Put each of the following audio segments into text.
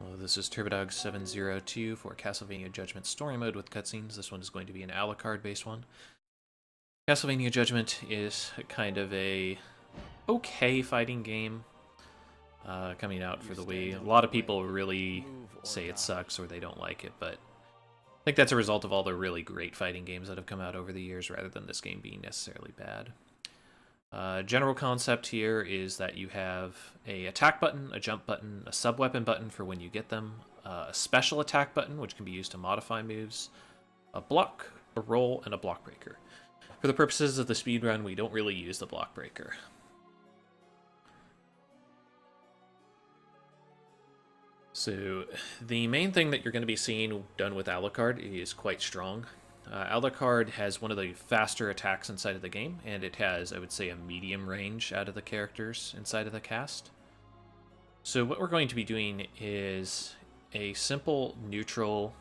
Hello, this is Turbodog702 for Castlevania Judgment Story Mode with cutscenes. This one is going to be an Alucard-based one. Castlevania Judgment is kind of a okay fighting game coming out for the Wii. A lot of people really say it sucks or they don't like it, but I think that's a result of all the really great fighting games that have come out over the years rather than this game being necessarily bad. General concept here is that you have a attack button, a jump button, a sub-weapon button for when you get them, a special attack button, which can be used to modify moves, a block, a roll, and a block breaker. For the purposes of the speedrun, we don't really use the block breaker. So the main thing that you're going to be seeing done with Alucard is quite strong. Alucard has one of the faster attacks inside of the game, and it has, I would say, a medium range out of the characters inside of the cast. So what we're going to be doing is a simple neutral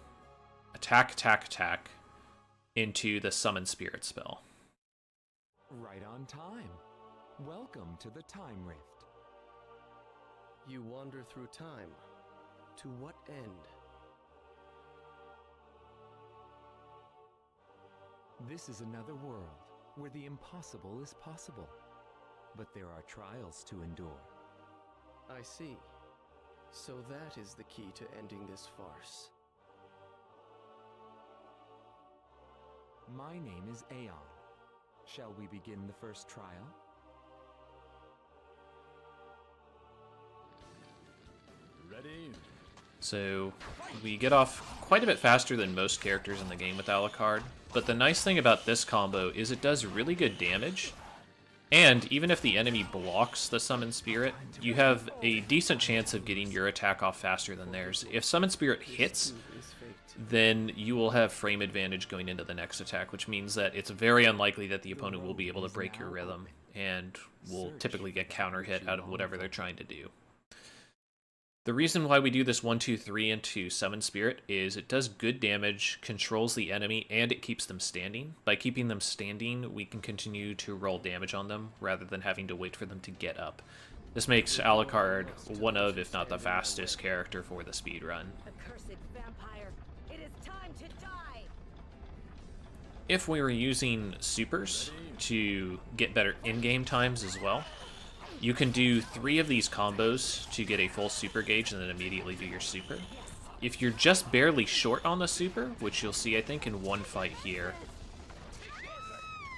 attack into the Summon Spirit spell. Right on time. Welcome to the Time Rift. You wander through time. To what end? This is another world where the impossible is possible, but there are trials to endure. I see. So that is the key to ending this farce. My name is Aeon. Shall we begin the first trial? Ready? So we get off quite a bit faster than most characters in the game with Alucard, but the nice thing about this combo is it does really good damage, and even if the enemy blocks the Summon Spirit, you have a decent chance of getting your attack off faster than theirs. If Summon Spirit hits, then you will have frame advantage going into the next attack, which means that it's very unlikely that the opponent will be able to break your rhythm, and will typically get counter hit out of whatever they're trying to do. The reason why we do this 1-2-3 into Summon Spirit is it does good damage, controls the enemy, and it keeps them standing. By keeping them standing, we can continue to roll damage on them rather than having to wait for them to get up. This makes Alucard one of, if not the fastest character for the speedrun. Accursed vampire, it is time to die. If we were using supers to get better in-game times as well, you can do 3 of these combos to get a full super gauge and then immediately do your super. If you're just barely short on the super, which you'll see I think in one fight here,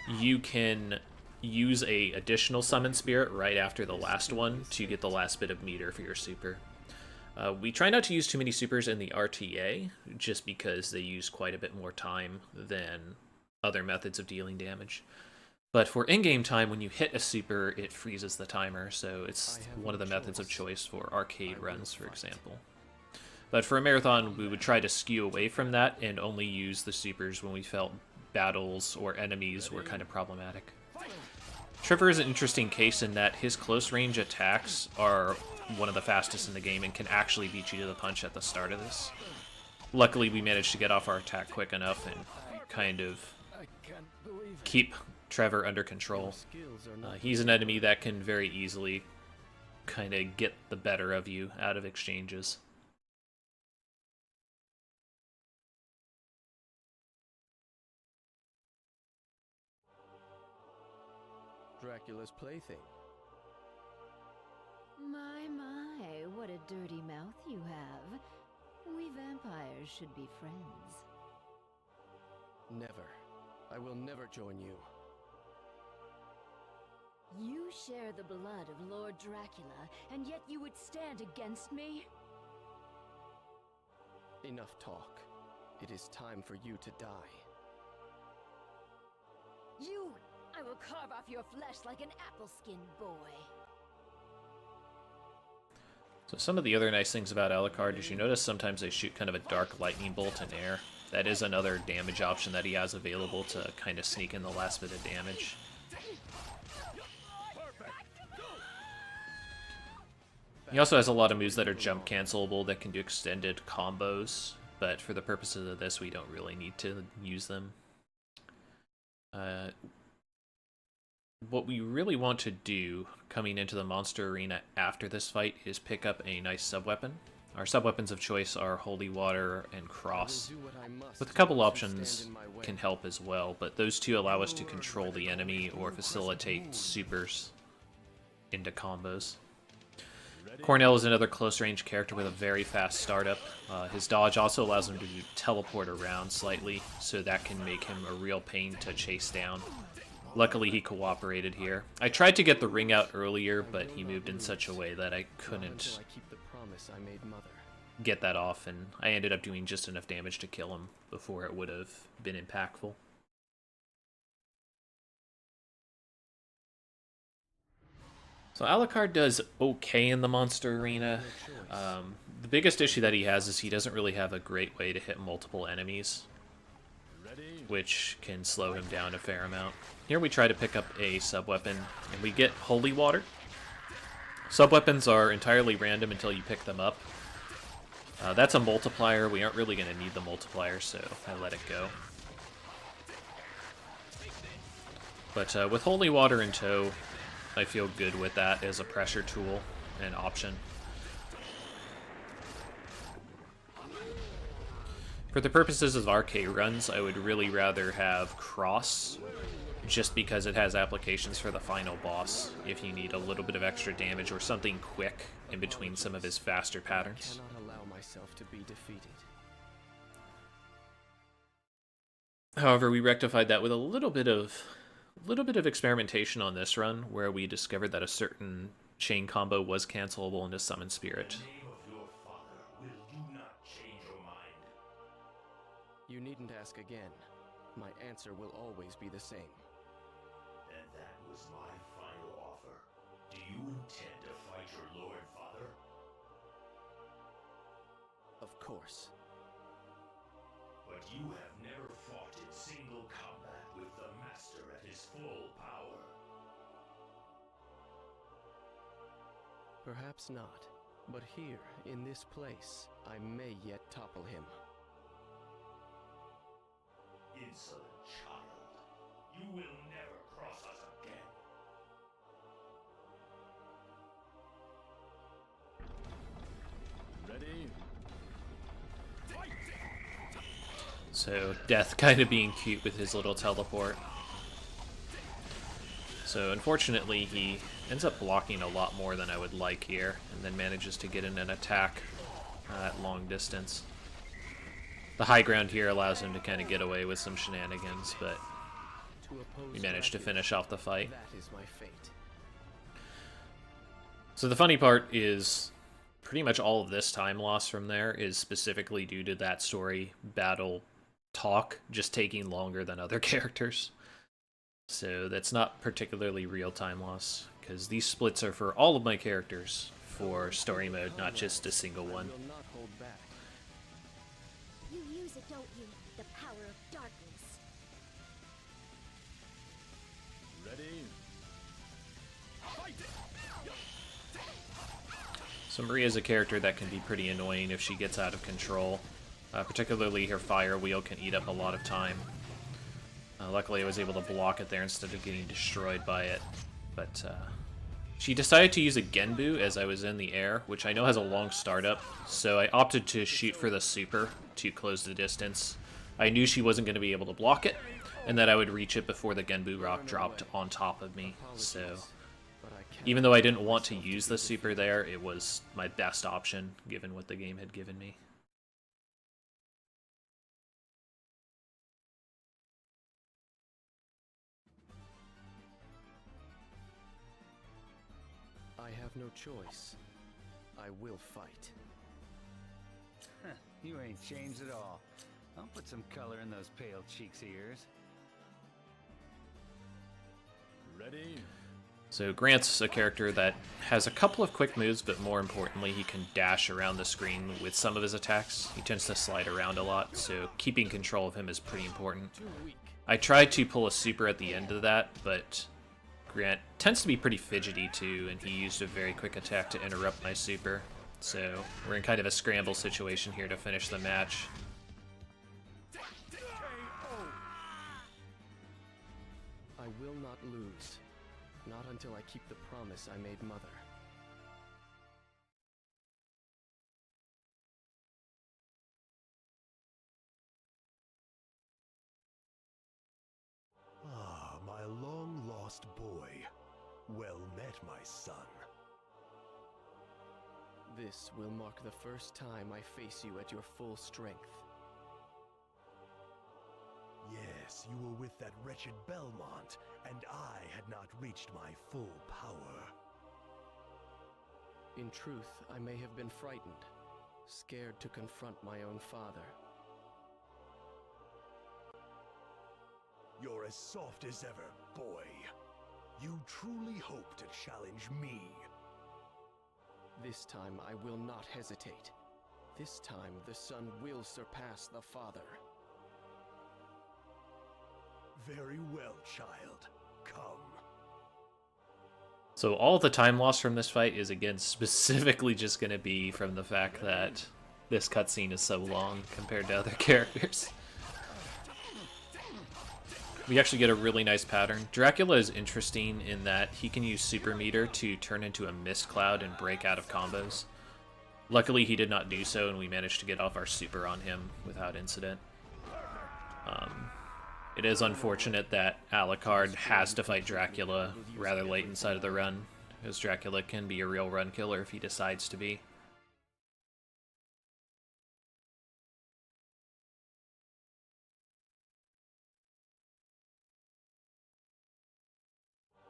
you can use a additional Summon Spirit right after the last one to get the last bit of meter for your super. We try not to use too many supers in the RTA, just because they use quite a bit more time than other methods of dealing damage. But for in-game time, when you hit a super, it freezes the timer, so it's one of the methods of choice for arcade runs, for example. But for a marathon, we would try to skew away from that and only use the supers when we felt battles or enemies were kind of problematic. Trevor is an interesting case in that his close-range attacks are one of the fastest in the game and can actually beat you to the punch at the start of this. Luckily, we managed to get off our attack quick enough and kind of keep Trevor under control. He's an enemy that can very easily kind of get the better of you out of exchanges. Dracula's plaything. My, what a dirty mouth you have. We vampires should be friends. Never. I will never join you. You share the blood of Lord Dracula, and yet you would stand against me? Enough talk. It is time for you to die. I will carve off your flesh like an apple-skinned boy. So some of the other nice things about Alucard is you notice sometimes they shoot kind of a dark lightning bolt in air. That is another damage option that he has available to kind of sneak in the last bit of damage. He also has a lot of moves that are jump cancelable that can do extended combos, but for the purposes of this, we don't really need to use them. What we really want to do coming into the monster arena after this fight is pick up a nice sub-weapon. Our sub-weapons of choice are Holy Water and Cross, I will do what I must with a couple to options stand in my way. can help as well, but those two allow us to control the enemy or facilitate supers into combos. Cornell is another close-range character with a very fast startup. His dodge also allows him to teleport around slightly, so that can make him a real pain to chase down. Luckily, he cooperated here. I tried to get the ring out earlier, but he moved in such a way that I couldn't Until I keep the promise I made Mother. get that off, and I ended up doing just enough damage to kill him before it would have been impactful. So Alucard does okay in the monster arena. The biggest issue that he has is he doesn't really have a great way to hit multiple enemies, which can slow him down a fair amount. Here we try to pick up a sub-weapon, and we get Holy Water. Sub-weapons are entirely random until you pick them up. That's a multiplier. We aren't really going to need the multiplier, so I let it go. But with Holy Water in tow, I feel good with that as a pressure tool and option. For the purposes of RK runs, I would really rather have Cross, just because it has applications for the final boss if you need a little bit of extra damage or something quick in between some of his faster patterns. I cannot allow myself to be defeated. However, we rectified that with a little bit of experimentation on this run, where we discovered that a certain chain combo was cancelable into Summon Spirit. You needn't ask again. My answer will always be the same. And that was my final offer. Do you intend to fight your Lord, Father? Of course. But you have never fought in single combat with the Master at his full power. Perhaps not. But here, in this place, I may yet topple him. Insolent child. You will never cross us again. Ready? So Death kind of being cute with his little teleport. So unfortunately he ends up blocking a lot more than I would like here, and then manages to get in an attack at long distance. The high ground here allows him to kind of get away with some shenanigans, but we managed to finish off the fight. That is my fate. So the funny part is pretty much all of this time loss from there is specifically due to that story battle talk just taking longer than other characters. So that's not particularly real time loss, because these splits are for all of my characters for story mode, not just a single one. I will not hold back. You use it, don't you? The power of darkness. Ready? So Maria is a character that can be pretty annoying if she gets out of control. Particularly her fire wheel can eat up a lot of time. Luckily I was able to block it there instead of getting destroyed by it. But she decided to use a Genbu as I was in the air, which I know has a long startup, so I opted to shoot for the super to close the distance. I knew she wasn't going to be able to block it, and that I would reach it before the Genbu rock dropped on top of me. So even though I didn't want to use the super there, it was my best option given what the game had given me. I have no choice. I will fight. You ain't changed at all. I'll put some color in those pale cheeks of yours. Ready? So Grant's a character that has a couple of quick moves, but more importantly, he can dash around the screen with some of his attacks. He tends to slide around a lot, so keeping control of him is pretty important. I tried to pull a super at the end of that, but Grant tends to be pretty fidgety too, and he used a very quick attack to interrupt my super. So we're in kind of a scramble situation here to finish the match. I will not lose. Not until I keep the promise I made Mother. lost boy. Well met, my son. This will mark the first time I face you at your full strength. Yes, you were with that wretched Belmont, and I had not reached my full power. In truth, I may have been frightened, scared to confront my own father. You're as soft as ever, boy. You truly hope to challenge me. This time I will not hesitate. This time the son will surpass the father. Very well, child. Come. So all the time loss from this fight is, again, specifically just going to be from the fact that this cutscene is so long compared to other characters. We actually get a really nice pattern. Dracula is interesting in that he can use Super Meter to turn into a mist cloud and break out of combos. Luckily, he did not do so, and we managed to get off our super on him without incident. It is unfortunate that Alucard has to fight Dracula rather late inside of the run, because Dracula can be a real run killer if he decides to be.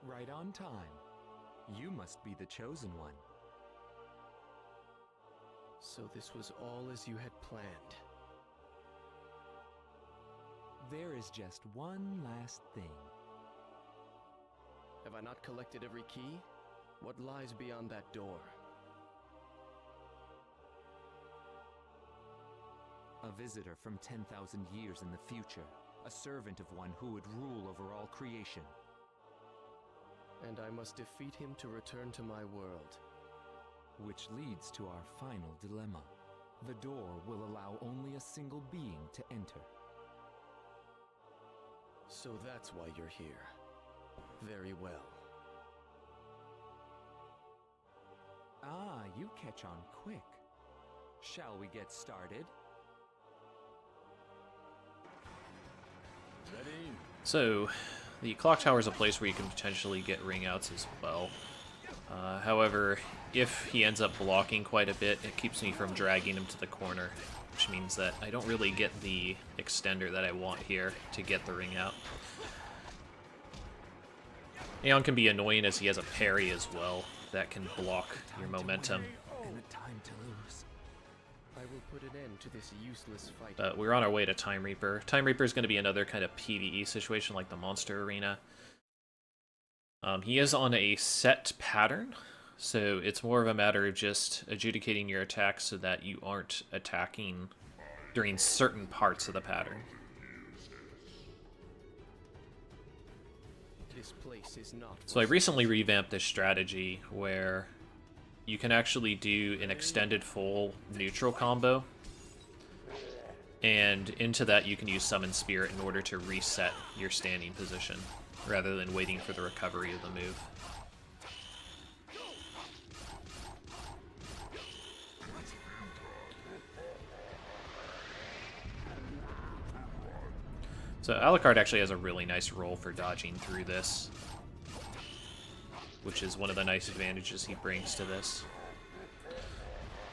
Right on time. You must be the chosen one. So this was all as you had planned. There is just one last thing. Have I not collected every key? What lies beyond that door? A visitor from 10,000 years in the future. A servant of one who would rule over all creation. And I must defeat him to return to my world. Which leads to our final dilemma. The door will allow only a single being to enter. So that's why you're here. Very well. Ah, you catch on quick. Shall we get started? Ready? So, the clock tower is a place where you can potentially get ring outs as well. However, if he ends up blocking quite a bit, it keeps me from dragging him to the corner, which means that I don't really get the extender that I want here to get the ring out. Aeon can be annoying as he has a parry as well that can block your momentum. And a time to lose. I will put an end to this useless fight. But we're on our way to Time Reaper. Time Reaper is going to be another kind of PvE situation like the Monster Arena. He is on a set pattern, so it's more of a matter of just adjudicating your attacks so that you aren't attacking during certain parts of the pattern. This place is not So I recently revamped this strategy where you can actually do an extended full neutral combo, and into that you can use Summon Spirit in order to reset your standing position, rather than waiting for the recovery of the move. So Alucard actually has a really nice roll for dodging through this, which is one of the nice advantages he brings to this.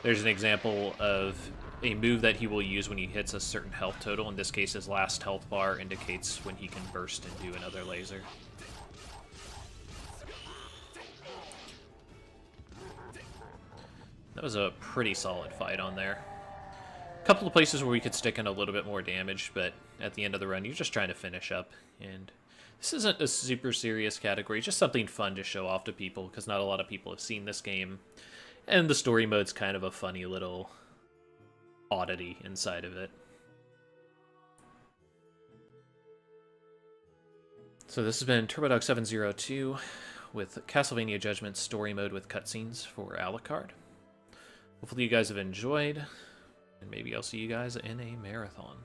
There's an example of a move that he will use when he hits a certain health total. In this case, his last health bar indicates when he can burst and do another laser. That was a pretty solid fight on there. A couple of places where we could stick in a little bit more damage, but at the end of the run, you're just trying to finish up. And this isn't a super serious category, just something fun to show off to people, because not a lot of people have seen this game. And the story mode's kind of a funny little oddity inside of it. So this has been TurboDog702 with Castlevania Judgment story mode with cutscenes for Alucard. Hopefully you guys have enjoyed, and maybe I'll see you guys in a marathon.